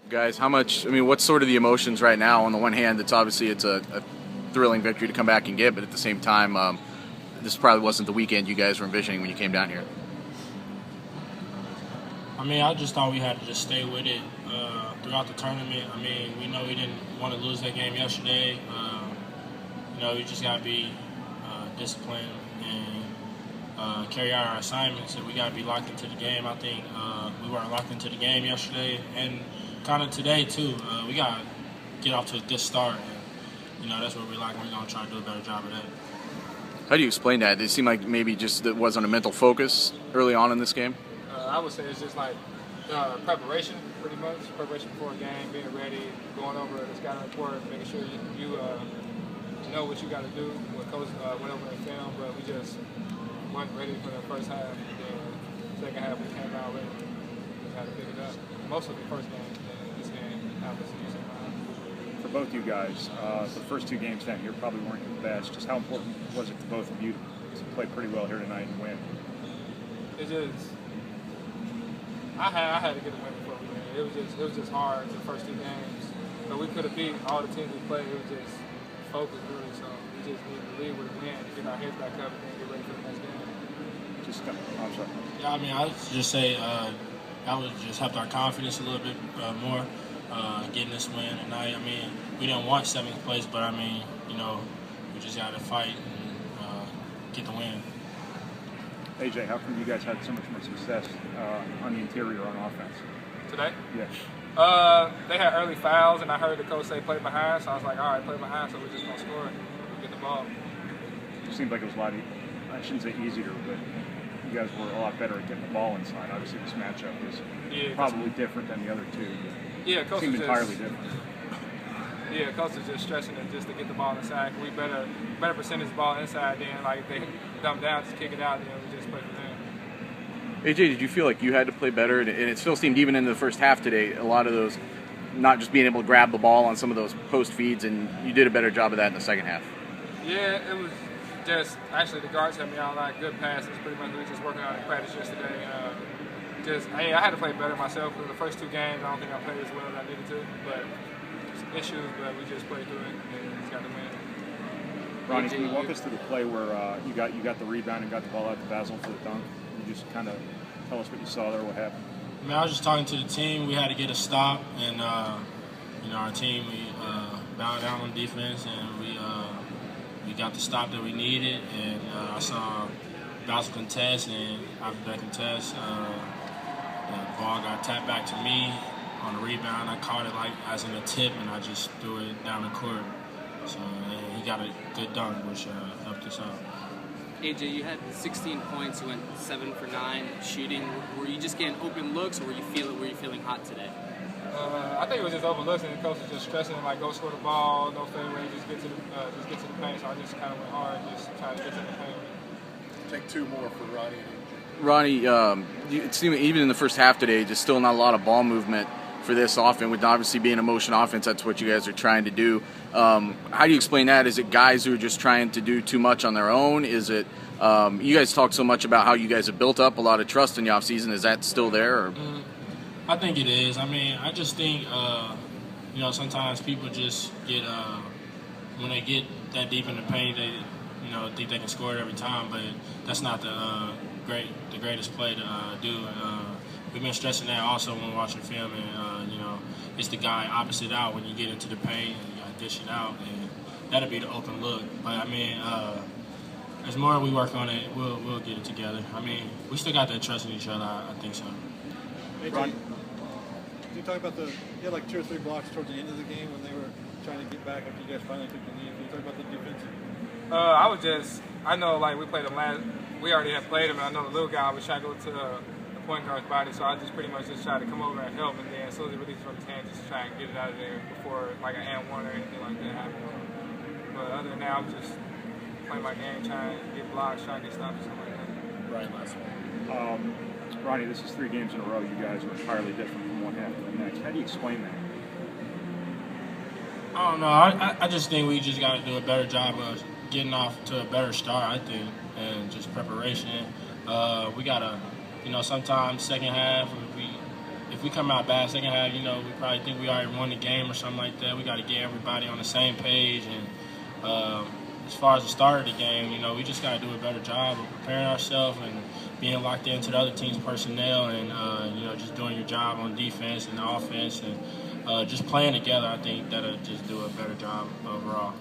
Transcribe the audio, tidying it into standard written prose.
Guys, how much? I mean, what's sort of the emotions right now? On the one hand, it's a thrilling victory to come back and get, but at the same time, this probably wasn't the weekend you guys were envisioning when you came down here. I mean, I just thought we had to just stay with it throughout the tournament. I mean, we know we didn't want to lose that game yesterday. We just got to be disciplined and carry out our assignments, and we got to be locked into the game. I think we weren't locked into the game yesterday, and kind of today too. We got to get off to a good start, and that's what we like. We're going to try to do a better job of that. How do you explain that? It seemed like maybe just it wasn't a mental focus early on in this game. I would say it's just like preparation, pretty much. Preparation before a game, being ready, going over the scouting report, making sure you know what you got to do. What coach went over in film, but we just weren't ready for the first half. And then second half, we came out ready. We had to pick it up. Most of the first game, this game, obviously. For both you guys, the first two games down here probably weren't the best. Just how important was it to both of you to play pretty well here tonight and win? It just, I had to get a win before we win. It was just hard the first two games, but we could have beat all the teams we played. It was just focus really. So we just needed to lead with a win, get our heads back up, and then get ready for the next game. I'm sorry. Yeah, I mean, I would just say that would just help our confidence a little bit more. Getting this win tonight. I mean, we didn't want seventh place, but I mean, we just got to fight and get the win. AJ, how come you guys had so much more success on the interior on offense? Today? Yeah. They had early fouls, and I heard the coach say play behind, so I was like, all right, play behind, so we're just going to score and get the ball. It seemed like it was a lot, I shouldn't say easier, but you guys were a lot better at getting the ball inside. Obviously, this matchup is probably different than the other two. Yeah, coach seemed is entirely different. Yeah, coach is just stressing it just to get the ball inside. We better percentage the ball inside than like they dump down, just kick it out, and then we just play from there. AJ, did you feel like you had to play better? And it still seemed, even in the first half today, a lot of those, not just being able to grab the ball on some of those post feeds, and you did a better job of that in the second half. Yeah, it was just, actually the guards helped me out a lot, good passes, pretty much we were just working on in practice yesterday. I had to play better myself for the first two games. I don't think I played as well as I needed to, but some issues, but we just played through it and just got the win. Ronnie, can you walk us through the play where you got the rebound and got the ball out to Basil for the dunk? Can you just kind of tell us what you saw there, what happened? I mean, I was just talking to the team. We had to get a stop, and our team, we bowed down on defense, and we got the stop that we needed. And I saw Basil contest, and after that contest, the ball got tapped back to me on the rebound. I caught it like as in a tip, and I just threw it down the court. So he got a good dunk, which helped us out. AJ, you had 16 points. You went 7 for 9 shooting. Were you just getting open looks, or were you feeling hot today? I think it was just open looks, and the coach was just stressing like go score the ball, no fadeaway, just get to the paint. So I just kind of went hard, just trying to get to the paint. Take two more for Ronnie. Ronnie, it seemed even in the first half today, just still not a lot of ball movement for this offense. With obviously being a motion offense, that's what you guys are trying to do. How do you explain that? Is it guys who are just trying to do too much on their own? Is it you guys talk so much about how you guys have built up a lot of trust in the offseason? Is that still there? Or? I think it is. I mean, I just think sometimes people just get when they get that deep in the paint, they think they can score it every time, but that's not the greatest play to do. We've been stressing that also when watching film, and it's the guy opposite out when you get into the paint and you gotta dish it out, and that'll be the open look. But I mean, as more we work on it, we'll get it together. I mean, we still got that trust in each other. I think so. Hey, Ron, can you talk about you had like 2 or 3 blocks towards the end of the game when they were trying to get back after you guys finally took the lead. Can you talk about the defense? I know like we played them we already had played him, and I know the little guy was trying to go to the point guard's body, so I just pretty much just tried to come over and help, and then as soon as he released from his hand, just try and get it out of there before like an and one or anything like that happened. But other than that, I'm just playing my game, trying to get blocks, trying to get stops, something like that. Right, last one. Ronnie, this is 3 games in a row. You guys are entirely different from one half to the next. How do you explain that? I don't know. I just think we just got to do a better job of getting off to a better start, I think, and just preparation. We got to, sometimes second half, if if we come out bad second half, you know, we probably think we already won the game or something like that. We got to get everybody on the same page. And as far as the start of the game, you know, we just got to do a better job of preparing ourselves and being locked into the other team's personnel and, you know, just doing your job on defense and offense and just playing together. I think that'll just do a better job overall.